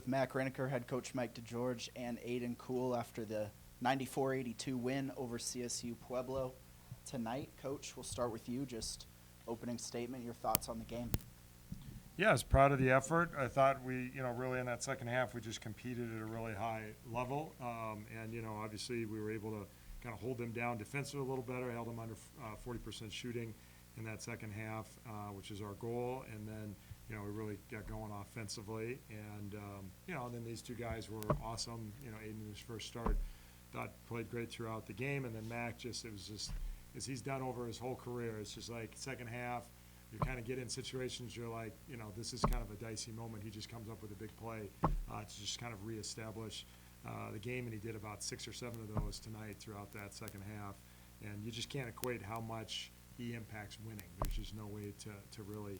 Mac Reneker, head coach Mike DeGeorge, and Aiden Cool after the 94-82 win over CSU Pueblo tonight. Coach, we'll start with you. Just opening statement, your thoughts on the game. Yeah, I was proud of the effort. I thought we, really in that second half, we just competed at a really high level. And, obviously we were able to kind of hold them down defensively a little better, held them under 40% shooting in that second half, which is our goal. And then, we really got going offensively. And, and then these two guys were awesome. Aiden in his first start, thought played great throughout the game. And then Mac it was just, as he's done over his whole career, it's just like second half, you kind of get in situations you're like, this is kind of a dicey moment. He just comes up with a big play to just kind of reestablish the game, and he did about 6 or 7 of those tonight throughout that second half. And you just can't equate how much he impacts winning. There's just no way to really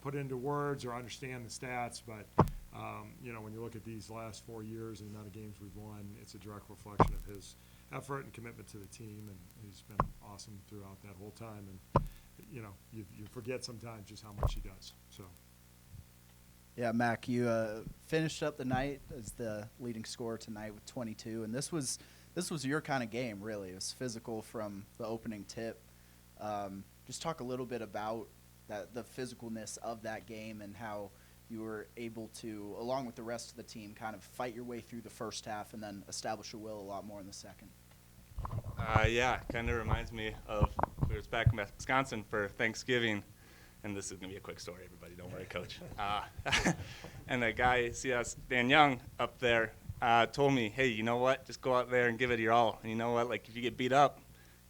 put it into words or understand the stats. But, when you look at these last 4 years and the amount of games we've won, it's a direct reflection of his effort and commitment to the team, and he's been awesome throughout that whole time. And you forget sometimes just how much he does. So. Yeah, Mac, you finished up the night as the leading scorer tonight with 22, and this was your kind of game, really. It was physical from the opening tip. Just talk a little bit about the physicalness of that game and how you were able to, along with the rest of the team, kind of fight your way through the first half and then establish a will a lot more in the second. Yeah, kind of reminds me of we were back in Wisconsin for Thanksgiving, and this is going to be a quick story, everybody. Don't worry, Coach. And the guy, CS Dan Young, up there told me, hey, you know what? Just go out there and give it your all. And you know what? Like, if you get beat up,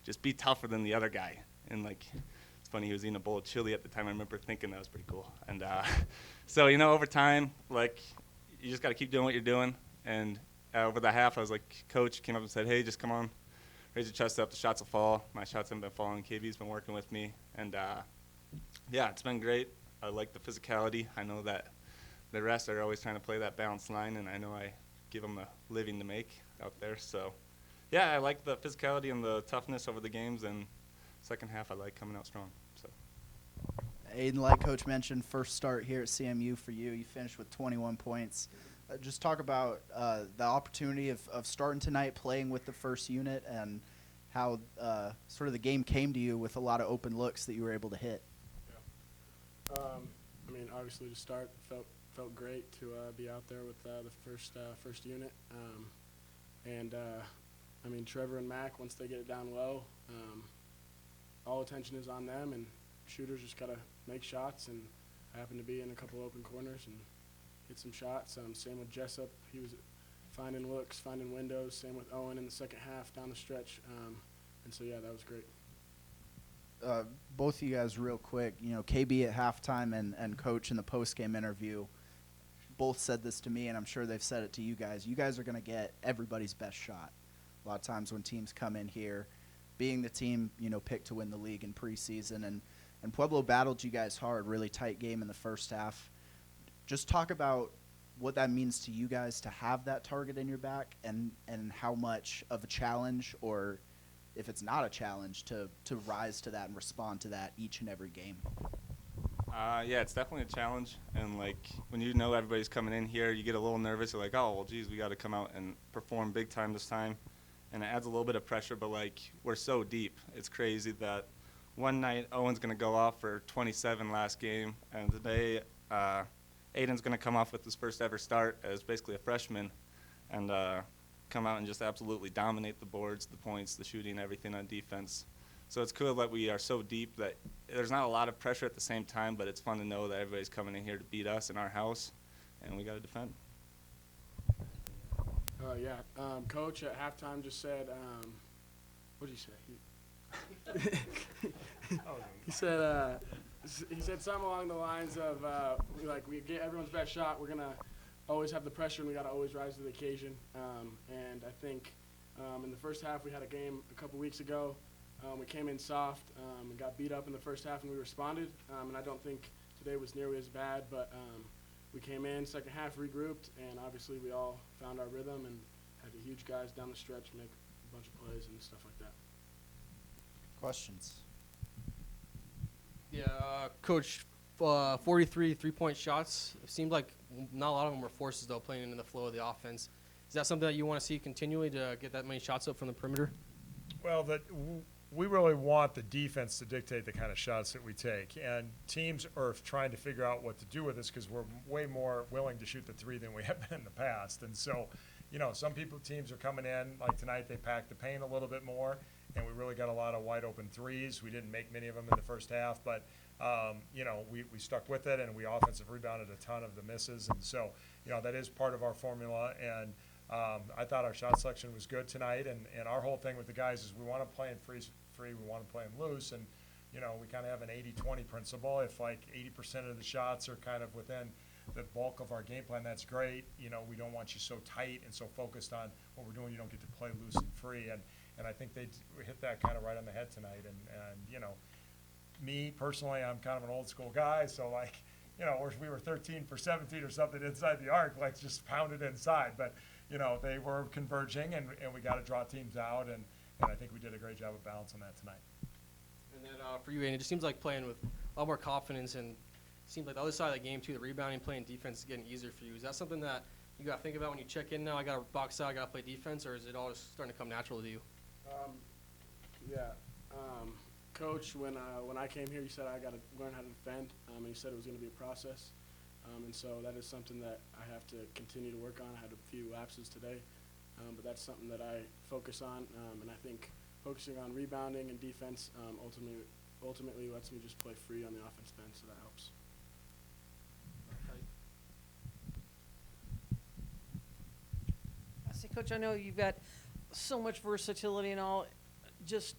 just be tougher than the other guy. And, it's funny, he was eating a bowl of chili at the time. I remember thinking that was pretty cool. And so, over time, you just got to keep doing what you're doing. And over the half, I was like, Coach came up and said, hey, just come on. Raise your chest up, the shots will fall. My shots haven't been falling. KB's been working with me. And, yeah, it's been great. I like the physicality. I know that the rest are always trying to play that balanced line, and I know I give them a living to make out there. So, yeah, I like the physicality and the toughness over the games, and second half I like coming out strong. So. Aiden, like Coach mentioned, first start here at CMU for you. You finished with 21 points. Just talk about the opportunity of starting tonight, playing with the first unit, and how sort of the game came to you with a lot of open looks that you were able to hit. Yeah. Obviously to start, felt great to be out there with the first unit. Trevor and Mac, once they get it down low, all attention is on them, and shooters just got to make shots, and I happened to be in a couple open corners and hit some shots. Same with Jessup. He was finding looks, finding windows. Same with Owen in the second half down the stretch. That was great. Both of you guys real quick, KB at halftime and Coach in the post-game interview both said this to me, and I'm sure they've said it to you guys. You guys are going to get everybody's best shot. A lot of times when teams come in here, being the team, picked to win the league in preseason, and Pueblo battled you guys hard, really tight game in the first half. Just talk about what that means to you guys to have that target in your back, and how much of a challenge, or if it's not a challenge, to rise to that and respond to that each and every game. Yeah, it's definitely a challenge. And, when everybody's coming in here, you get a little nervous. You're like, oh, well, geez, we got to come out and perform big time this time. And it adds a little bit of pressure, but, we're so deep. It's crazy that one night Owen's going to go off for 27 last game, and today Aiden's going to come off with his first ever start as basically a freshman and come out and just absolutely dominate the boards, the points, the shooting, everything on defense. So it's cool that we are so deep that there's not a lot of pressure at the same time, but it's fun to know that everybody's coming in here to beat us in our house, and we got to defend. Coach at halftime just said, what did he say? He said something along the lines of, we get everyone's best shot. We're going to always have the pressure, and we got to always rise to the occasion. And I think in the first half, we had a game a couple weeks ago. We came in soft and got beat up in the first half, and we responded. And I don't think today was nearly as bad, but we came in, second half, regrouped, and obviously we all found our rhythm and had the huge guys down the stretch make a bunch of plays and stuff like that. Questions? Yeah, Coach, 43 3-point shots. It seemed like not a lot of them were forces, though, playing into the flow of the offense. Is that something that you want to see continually to get that many shots up from the perimeter? Well, we really want the defense to dictate the kind of shots that we take, and teams are trying to figure out what to do with this because we're way more willing to shoot the three than we have been in the past. And so, some teams are coming in, like tonight, they packed the paint a little bit more, and we really got a lot of wide open threes. We didn't make many of them in the first half, but we stuck with it, and we offensive rebounded a ton of the misses. And so, that is part of our formula. And I thought our shot selection was good tonight, and our whole thing with the guys is we want to play in free, we want to play them loose, and we kind of have an 80-20 principle. If like 80% of the shots are kind of within the bulk of our game plan, that's great. We don't want you so tight and so focused on what we're doing, you don't get to play loose and free, and I think they hit that kind of right on the head tonight. And me personally, I'm kind of an old school guy, so like we were 13 for 17 or something inside the arc, like just pounded inside, but they were converging, and we got to draw teams out, and I think we did a great job of balancing that tonight. And then for you, Aiden, it just seems like playing with a lot more confidence, and it seems like the other side of the game, too, the rebounding, playing defense is getting easier for you. Is that something that you got to think about when you check in now? I got to box out, I got to play defense, or is it all just starting to come natural to you? Coach, when I came here, you said I got to learn how to defend, and you said it was going to be a process. And so that is something that I have to continue to work on. I had a few lapses today, but that's something that I focus on. And I think focusing on rebounding and defense ultimately lets me just play free on the offense end, so that helps. See, Coach, I know you've got so much versatility and all. Just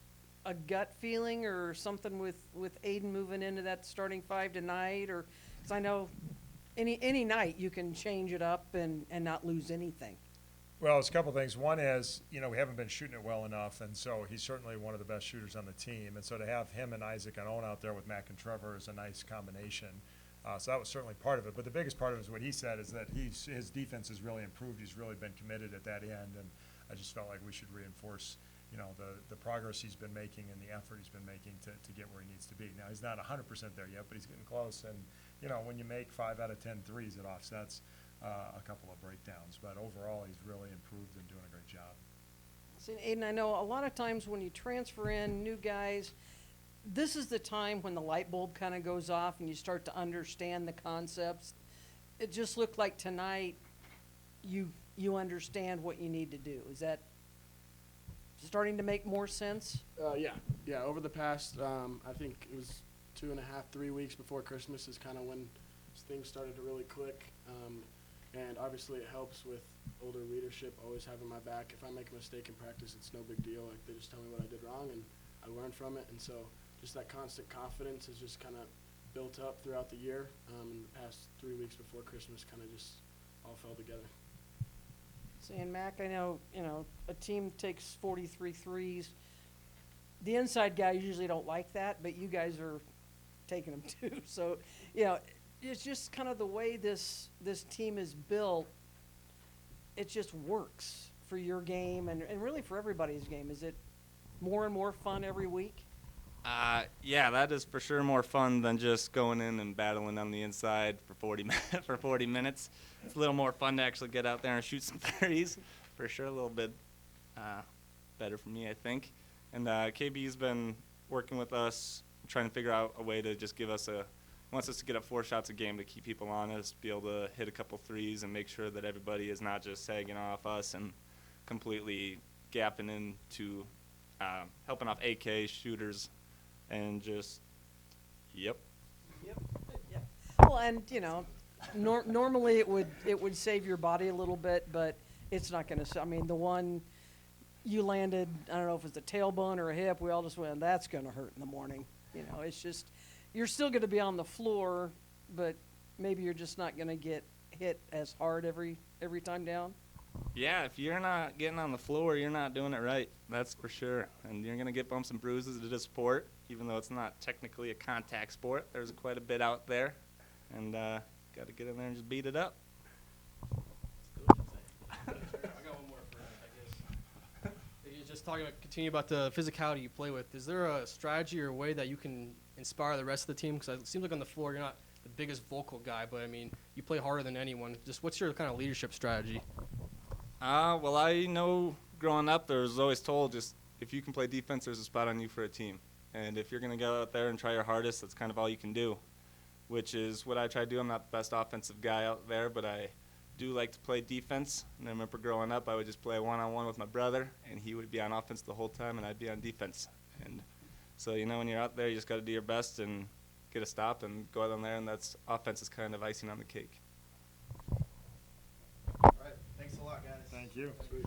a gut feeling or something with Aiden moving into that starting five tonight? Or because I know any night you can change it up and not lose anything. Well, it's a couple things. One is, we haven't been shooting it well enough, and so he's certainly one of the best shooters on the team. And so to have him and Isaac and Owen out there with Mac and Trevor is a nice combination. So that was certainly part of it. But the biggest part of it is what he said is that his defense has really improved. He's really been committed at that end, and I just felt like we should reinforce, the progress he's been making and the effort he's been making to get where he needs to be. Now, he's not 100% there yet, but he's getting close. And, when you make 5 out of 10 threes, it offsets a couple of breakdowns. But overall, he's really improved and doing a great job. See, Aiden, I know a lot of times when you transfer in new guys, this is the time when the light bulb kind of goes off and you start to understand the concepts. It just looked like tonight you understand what you need to do. Is that starting to make more sense? Yeah. Over the past, I think it was 2.5, 3 weeks before Christmas is kind of when things started to really click. And obviously it helps with older leadership, always having my back. If I make a mistake in practice, it's no big deal. Like, they just tell me what I did wrong, and I learn from it. And so just that constant confidence has just kind of built up throughout the year. In the past 3 weeks before Christmas kind of just all fell together. And Mac, I know, a team takes 43 threes. The inside guys usually don't like that, but you guys are taking them too. So, it's just kind of the way this team is built. It just works for your game and really for everybody's game. Is it more and more fun every week? Yeah, that is for sure more fun than just going in and battling on the inside for 40 minutes. It's a little more fun to actually get out there and shoot some threes. For sure, a little bit better for me, I think. And KB's been working with us, trying to figure out a way to just wants us to get up 4 shots a game to keep people honest, be able to hit a couple threes and make sure that everybody is not just sagging off us and completely gapping into helping off AK shooters and just, yep. Well, and normally it would save your body a little bit, but it's not going to. I mean, the one you landed, I don't know if it was the tailbone or a hip. We all just went, that's going to hurt in the morning. It's just you're still going to be on the floor, but maybe you're just not going to get hit as hard every time down. Yeah, if you're not getting on the floor, you're not doing it right. That's for sure. And you're going to get bumps and bruises. It is a sport, even though it's not technically a contact sport. There's quite a bit out there. And got to get in there and just beat it up. I got one more for I guess. If you're just continue about the physicality you play with, is there a strategy or way that you can inspire the rest of the team? Because it seems like on the floor you're not the biggest vocal guy, but I mean, you play harder than anyone. Just what's your kind of leadership strategy? Well, I know growing up, there was always told just if you can play defense, there's a spot on you for a team. And if you're going to go out there and try your hardest, that's kind of all you can do, which is what I try to do. I'm not the best offensive guy out there, but I do like to play defense. And I remember growing up, I would just play one-on-one with my brother, and he would be on offense the whole time, and I'd be on defense. And so, you know, when you're out there, you just got to do your best and get a stop and go out on there, and that's offense is kind of icing on the cake. All right. Thanks a lot, guys. Thank you. Sweet.